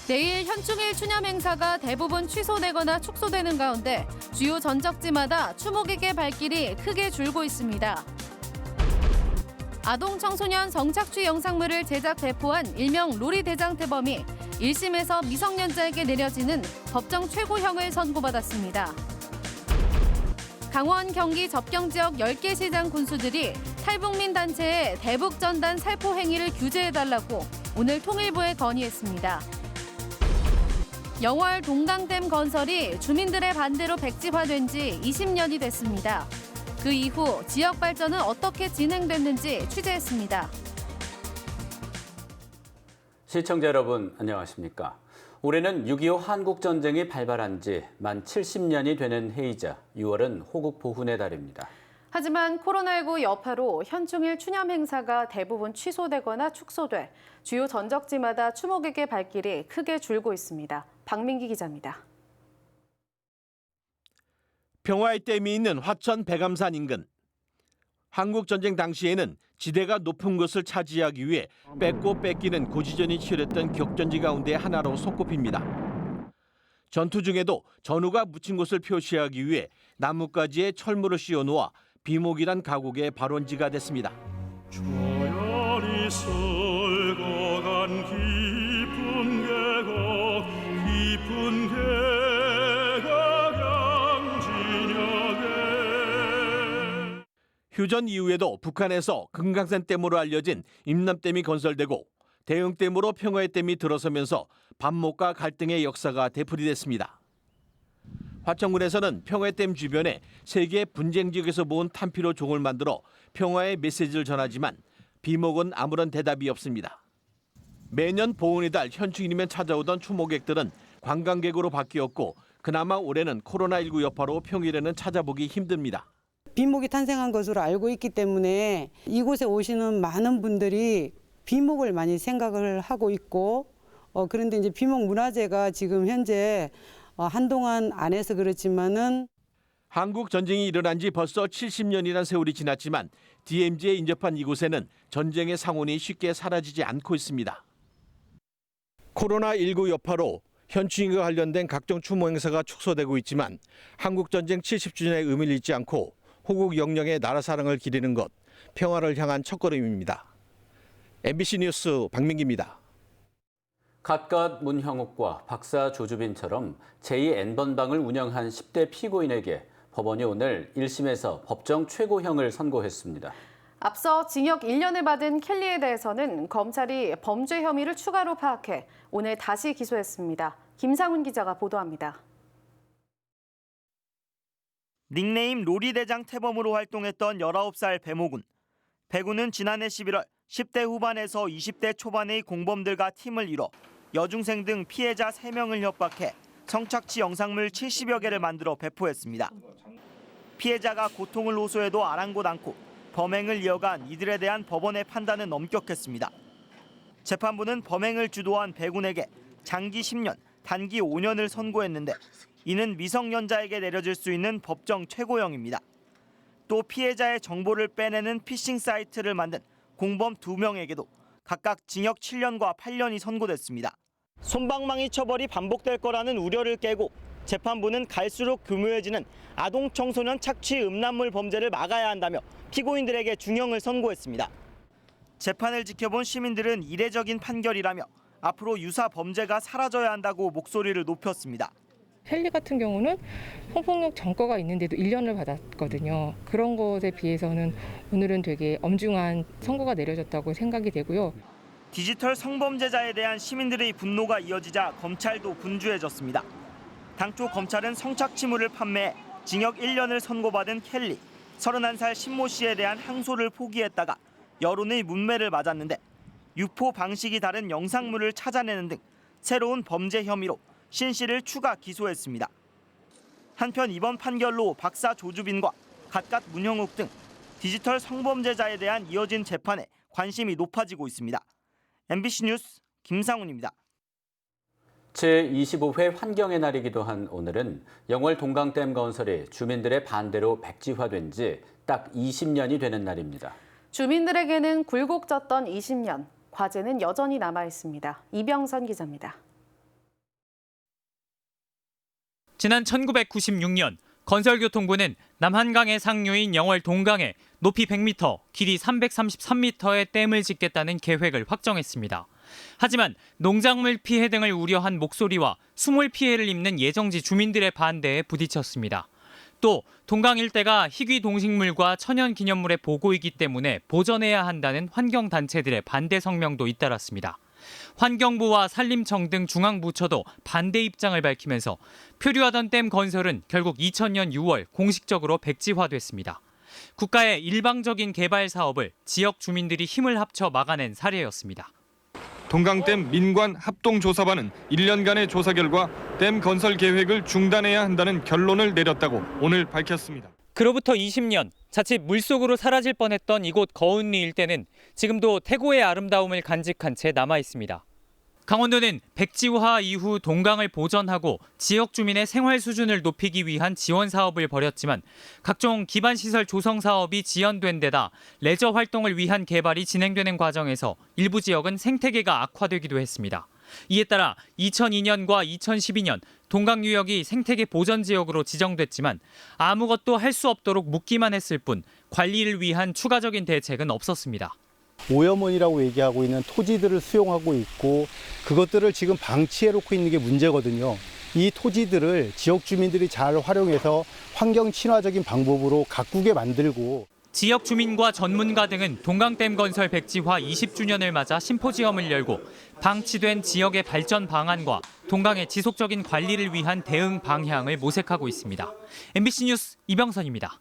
내일 현충일 추념 행사가 대부분 취소되거나 축소되는 가운데 주요 전적지마다 추모객의 발길이 크게 줄고 있습니다. 아동 청소년 성착취 영상물을 제작 배포한 일명 로리 대장 태범이 1심에서 미성년자에게 내려지는 법정 최고형을 선고받았습니다. 강원, 경기 접경지역 10개 시장 군수들이 탈북민 단체의 대북전단 살포 행위를 규제해달라고 오늘 통일부에 건의했습니다. 영월 동강댐 건설이 주민들의 반대로 백지화된 지 20년이 됐습니다. 그 이후 지역 발전은 어떻게 진행됐는지 취재했습니다. 시청자 여러분, 안녕하십니까? 올해는 6.25 한국전쟁이 발발한 지 만 70년이 되는 해이자 6월은 호국 보훈의 달입니다. 하지만 코로나19 여파로 현충일 추념 행사가 대부분 취소되거나 축소돼 주요 전적지마다 추모객의 발길이 크게 줄고 있습니다. 박민기 기자입니다. 평화의 댐이 있는 화천 백암산 인근. 한국전쟁 당시에는 지대가 높은 곳을 차지하기 위해 뺏고 뺏기는 고지전이 치열했던 격전지 가운데 하나로 손꼽힙니다. 전투 중에도 전우가 묻힌 곳을 표시하기 위해 나뭇가지에 철물을 씌워놓아 비목이란 가곡의 발원지가 됐습니다. 조연히 썰고간 깊은 계곡 양진역에. 휴전 이후에도 북한에서 금강산댐으로 알려진 임남댐이 건설되고 대흥댐으로 평화의 댐이 들어서면서 반목과 갈등의 역사가 되풀이됐습니다. 화천군에서는 평화의 댐 주변에 세 개의 분쟁 지역에서 모은 탄피로 종을 만들어 평화의 메시지를 전하지만 비목은 아무런 대답이 없습니다. 매년 보훈의 달 현충일이면 찾아오던 추모객들은 관광객으로 바뀌었고 그나마 올해는 코로나19 여파로 평일에는 찾아보기 힘듭니다. 비목이 탄생한 것으로 알고 있기 때문에 이곳에 오시는 많은 분들이 비목을 많이 생각을 하고 있고 그런데 이제 비목 문화재가 지금 현재 한동안 안 해서 그렇지만은 한국 전쟁이 일어난 지 벌써 70년이란 세월이 지났지만 DMZ에 인접한 이곳에는 전쟁의 상흔이 쉽게 사라지지 않고 있습니다. 코로나19 여파로 현충일과 관련된 각종 추모 행사가 축소되고 있지만 한국 전쟁 70주년의 의미를 잊지 않고 호국 영령의 나라 사랑을 기리는 것, 평화를 향한 첫걸음입니다. MBC 뉴스 박민기입니다. 갓갓 문형욱과 박사 조주빈처럼 제2N번방을 운영한 10대 피고인에게 법원이 오늘 1심에서 법정 최고형을 선고했습니다. 앞서 징역 1년을 받은 켈리에 대해서는 검찰이 범죄 혐의를 추가로 파악해 오늘 다시 기소했습니다. 김상훈 기자가 보도합니다. 닉네임 로리 대장 태범으로 활동했던 19살 배모군. 배군은 지난해 11월 10대 후반에서 20대 초반의 공범들과 팀을 이뤄 여중생 등 피해자 3명을 협박해 성착취 영상물 70여 개를 만들어 배포했습니다. 피해자가 고통을 호소해도 아랑곳 않고 범행을 이어간 이들에 대한 법원의 판단은 엄격했습니다. 재판부는 범행을 주도한 배군에게 장기 10년, 단기 5년을 선고했는데 이는 미성년자에게 내려질 수 있는 법정 최고형입니다. 또 피해자의 정보를 빼내는 피싱 사이트를 만든 공범 2명에게도 각각 징역 7년과 8년이 선고됐습니다. 솜방망이 처벌이 반복될 거라는 우려를 깨고 재판부는 갈수록 교묘해지는 아동 청소년 착취 음란물 범죄를 막아야 한다며 피고인들에게 중형을 선고했습니다. 재판을 지켜본 시민들은 이례적인 판결이라며 앞으로 유사 범죄가 사라져야 한다고 목소리를 높였습니다. 켈리 같은 경우는 성폭력 전과가 있는데도 1년을 받았거든요. 그런 것에 비해서는 오늘은 되게 엄중한 선고가 내려졌다고 생각이 되고요. 디지털 성범죄자에 대한 시민들의 분노가 이어지자 검찰도 분주해졌습니다. 당초 검찰은 성착취물을 판매해 징역 1년을 선고받은 켈리, 31살 신모 씨에 대한 항소를 포기했다가 여론의 문매를 맞았는데 유포 방식이 다른 영상물을 찾아내는 등 새로운 범죄 혐의로 신 씨를 추가 기소했습니다. 한편 이번 판결로 박사 조주빈과 갓갓 문형욱 등 디지털 성범죄자에 대한 이어진 재판에 관심이 높아지고 있습니다. MBC 뉴스 김상훈입니다. 제25회 환경의 날이기도 한 오늘은 영월 동강댐 건설이 주민들의 반대로 백지화된 지 딱 20년이 되는 날입니다. 주민들에게는 굴곡졌던 20년, 과제는 여전히 남아 있습니다. 이병선 기자입니다. 지난 1996년 건설교통부는 남한강의 상류인 영월 동강에 높이 100m, 길이 333m의 댐을 짓겠다는 계획을 확정했습니다. 하지만 농작물 피해 등을 우려한 목소리와 수몰 피해를 입는 예정지 주민들의 반대에 부딪혔습니다. 또 동강 일대가 희귀 동식물과 천연 기념물의 보고이기 때문에 보전해야 한다는 환경단체들의 반대 성명도 잇따랐습니다. 환경부와 산림청 등 중앙부처도 반대 입장을 밝히면서 표류하던 댐 건설은 결국 2000년 6월 공식적으로 백지화됐습니다. 국가의 일방적인 개발 사업을 지역 주민들이 힘을 합쳐 막아낸 사례였습니다. 동강댐 민관 합동조사반은 1년간의 조사 결과 댐 건설 계획을 중단해야 한다는 결론을 내렸다고 오늘 밝혔습니다. 그로부터 20년, 자칫 물속으로 사라질 뻔했던 이곳 거은리 일대는 지금도 태고의 아름다움을 간직한 채 남아 있습니다. 강원도는 백지화 이후 동강을 보전하고 지역 주민의 생활 수준을 높이기 위한 지원 사업을 벌였지만 각종 기반시설 조성 사업이 지연된 데다 레저 활동을 위한 개발이 진행되는 과정에서 일부 지역은 생태계가 악화되기도 했습니다. 이에 따라 2002년과 2012년 동강유역이 생태계 보전 지역으로 지정됐지만 아무것도 할 수 없도록 묵기만 했을 뿐 관리를 위한 추가적인 대책은 없었습니다. 오염원이라고 얘기하고 있는 토지들을 수용하고 있고 그것들을 지금 방치해놓고 있는 게 문제거든요. 이 토지들을 지역 주민들이 잘 활용해서 환경 친화적인 방법으로 가꾸게 만들고 지역 주민과 전문가 등은 동강댐 건설 백지화 20주년을 맞아 심포지엄을 열고 방치된 지역의 발전 방안과 동강의 지속적인 관리를 위한 대응 방향을 모색하고 있습니다. MBC 뉴스 이병선입니다.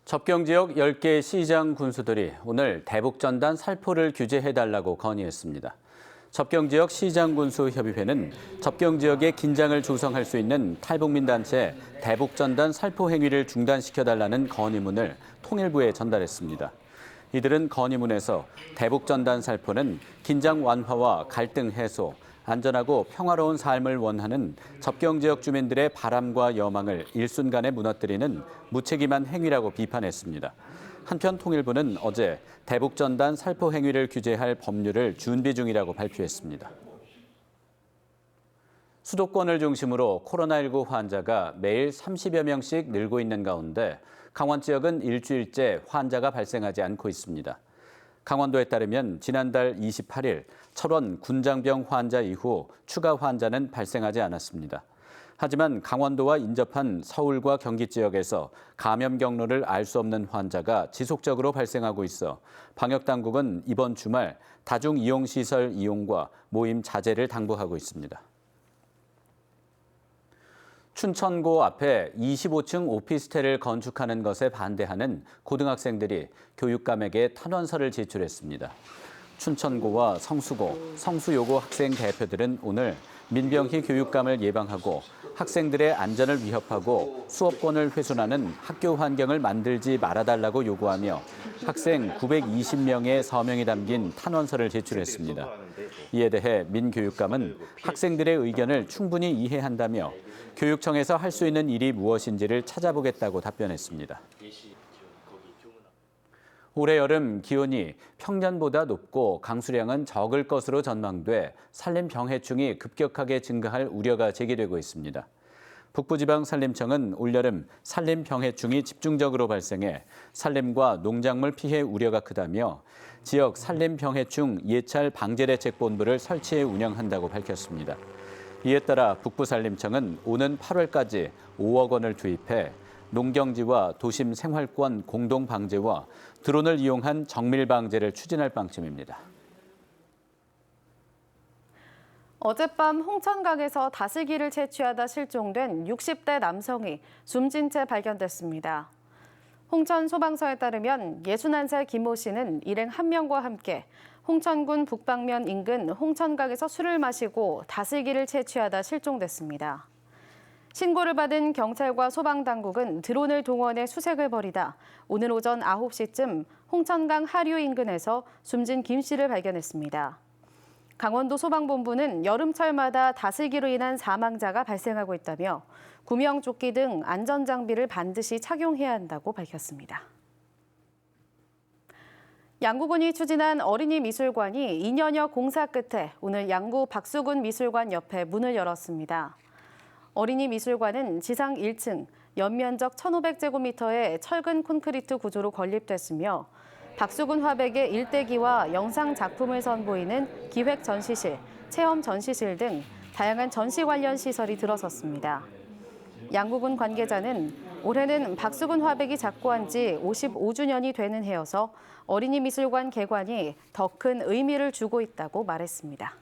접경지역 10개 시장 군수들이 오늘 대북전단 살포를 규제해달라고 건의했습니다. 접경지역 시장군수협의회는 접경지역의 긴장을 조성할 수 있는 탈북민 단체 대북전단 살포 행위를 중단시켜달라는 건의문을 통일부에 전달했습니다. 이들은 건의문에서 대북전단 살포는 긴장 완화와 갈등 해소, 안전하고 평화로운 삶을 원하는 접경지역 주민들의 바람과 여망을 일순간에 무너뜨리는 무책임한 행위라고 비판했습니다. 한편 통일부는 어제 대북전단 살포 행위를 규제할 법률을 준비 중이라고 발표했습니다. 수도권을 중심으로 코로나19 환자가 매일 30여 명씩 늘고 있는 가운데 강원 지역은 일주일째 환자가 발생하지 않고 있습니다. 강원도에 따르면 지난달 28일 철원 군장병 환자 이후 추가 환자는 발생하지 않았습니다. 하지만 강원도와 인접한 서울과 경기 지역에서 감염 경로를 알 수 없는 환자가 지속적으로 발생하고 있어 방역당국은 이번 주말 다중이용시설 이용과 모임 자제를 당부하고 있습니다. 춘천고 앞에 25층 오피스텔을 건축하는 것에 반대하는 고등학생들이 교육감에게 탄원서를 제출했습니다. 춘천고와 성수고, 성수여고 학생 대표들은 오늘 민병희 교육감을 예방하고 학생들의 안전을 위협하고 수업권을 훼손하는 학교 환경을 만들지 말아달라고 요구하며 학생 920명의 서명이 담긴 탄원서를 제출했습니다. 이에 대해 민 교육감은 학생들의 의견을 충분히 이해한다며 교육청에서 할 수 있는 일이 무엇인지를 찾아보겠다고 답변했습니다. 올해 여름 기온이 평년보다 높고 강수량은 적을 것으로 전망돼 산림병해충이 급격하게 증가할 우려가 제기되고 있습니다. 북부지방산림청은 올여름 산림병해충이 집중적으로 발생해 산림과 농작물 피해 우려가 크다며 지역 산림병해충 예찰 방제대책본부를 설치해 운영한다고 밝혔습니다. 이에 따라 북부산림청은 오는 8월까지 5억 원을 투입해 농경지와 도심 생활권 공동 방제와 드론을 이용한 정밀 방제를 추진할 방침입니다. 어젯밤 홍천강에서 다슬기를 채취하다 실종된 60대 남성이 숨진 채 발견됐습니다. 홍천 소방서에 따르면 61살 김모 씨는 일행 1명과 함께 홍천군 북방면 인근 홍천강에서 술을 마시고 다슬기를 채취하다 실종됐습니다. 신고를 받은 경찰과 소방당국은 드론을 동원해 수색을 벌이다 오늘 오전 9시쯤 홍천강 하류 인근에서 숨진 김 씨를 발견했습니다. 강원도 소방본부는 여름철마다 다슬기로 인한 사망자가 발생하고 있다며 구명조끼 등 안전장비를 반드시 착용해야 한다고 밝혔습니다. 양구군이 추진한 어린이 미술관이 2년여 공사 끝에 오늘 양구 박수군 미술관 옆에 문을 열었습니다. 어린이 미술관은 지상 1층, 연면적 1,500제곱미터의 철근 콘크리트 구조로 건립됐으며 박수군 화백의 일대기와 영상 작품을 선보이는 기획 전시실, 체험 전시실 등 다양한 전시 관련 시설이 들어섰습니다. 양구군 관계자는 올해는 박수군 화백이 작고한 지 55주년이 되는 해여서 어린이 미술관 개관이 더 큰 의미를 주고 있다고 말했습니다.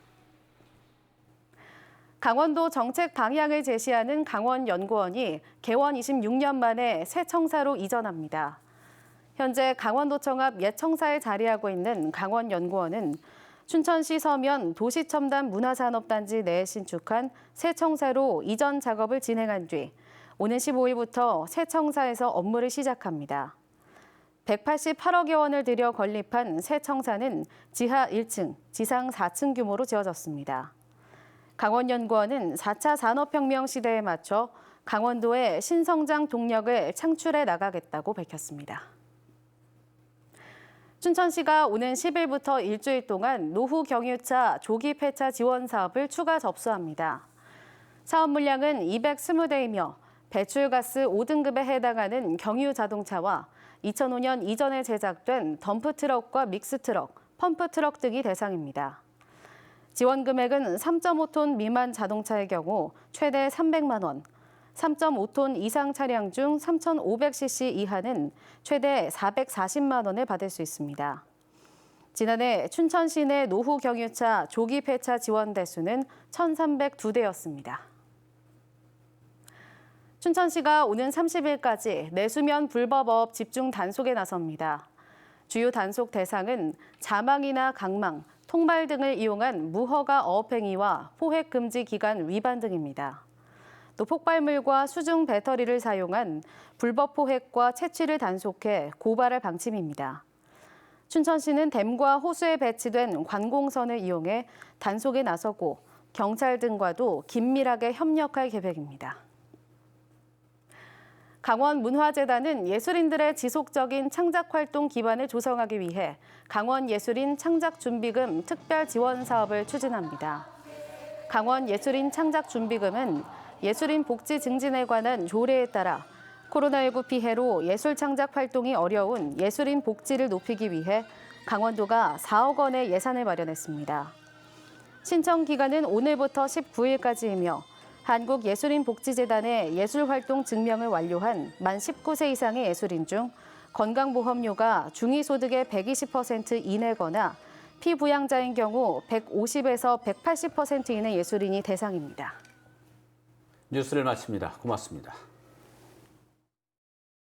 강원도 정책 방향을 제시하는 강원연구원이 개원 26년 만에 새 청사로 이전합니다. 현재 강원도청 앞 옛 청사에 자리하고 있는 강원연구원은 춘천시 서면 도시첨단 문화산업단지 내에 신축한 새 청사로 이전 작업을 진행한 뒤 오는 15일부터 새 청사에서 업무를 시작합니다. 188억여 원을 들여 건립한 새 청사는 지하 1층, 지상 4층 규모로 지어졌습니다. 강원연구원은 4차 산업혁명 시대에 맞춰 강원도의 신성장 동력을 창출해 나가겠다고 밝혔습니다. 춘천시가 오는 10일부터 일주일 동안 노후 경유차 조기 폐차 지원 사업을 추가 접수합니다. 사업 물량은 220대이며 배출가스 5등급에 해당하는 경유 자동차와 2005년 이전에 제작된 덤프트럭과 믹스트럭, 펌프트럭 등이 대상입니다. 지원 금액은 3.5톤 미만 자동차의 경우 최대 300만 원, 3.5톤 이상 차량 중 3,500cc 이하는 최대 440만 원을 받을 수 있습니다. 지난해 춘천 시내 노후 경유차 조기 폐차 지원 대수는 1,302대였습니다. 춘천시가 오는 30일까지 내수면 불법어업 집중 단속에 나섭니다. 주요 단속 대상은 자망이나 강망, 통발 등을 이용한 무허가 어업행위와 포획 금지 기간 위반 등입니다. 또 폭발물과 수중 배터리를 사용한 불법 포획과 채취를 단속해 고발할 방침입니다. 춘천시는 댐과 호수에 배치된 관공선을 이용해 단속에 나서고 경찰 등과도 긴밀하게 협력할 계획입니다. 강원문화재단은 예술인들의 지속적인 창작활동 기반을 조성하기 위해 강원예술인 창작준비금 특별 지원 사업을 추진합니다. 강원예술인 창작준비금은 예술인 복지 증진에 관한 조례에 따라 코로나19 피해로 예술 창작 활동이 어려운 예술인 복지를 높이기 위해 강원도가 4억 원의 예산을 마련했습니다. 신청 기간은 오늘부터 19일까지이며 한국예술인복지재단의 예술활동 증명을 완료한 만 19세 이상의 예술인 중 건강보험료가 중위소득의 120% 이내거나 피부양자인 경우 150에서 180% 이내 예술인이 대상입니다. 뉴스를 마칩니다. 고맙습니다.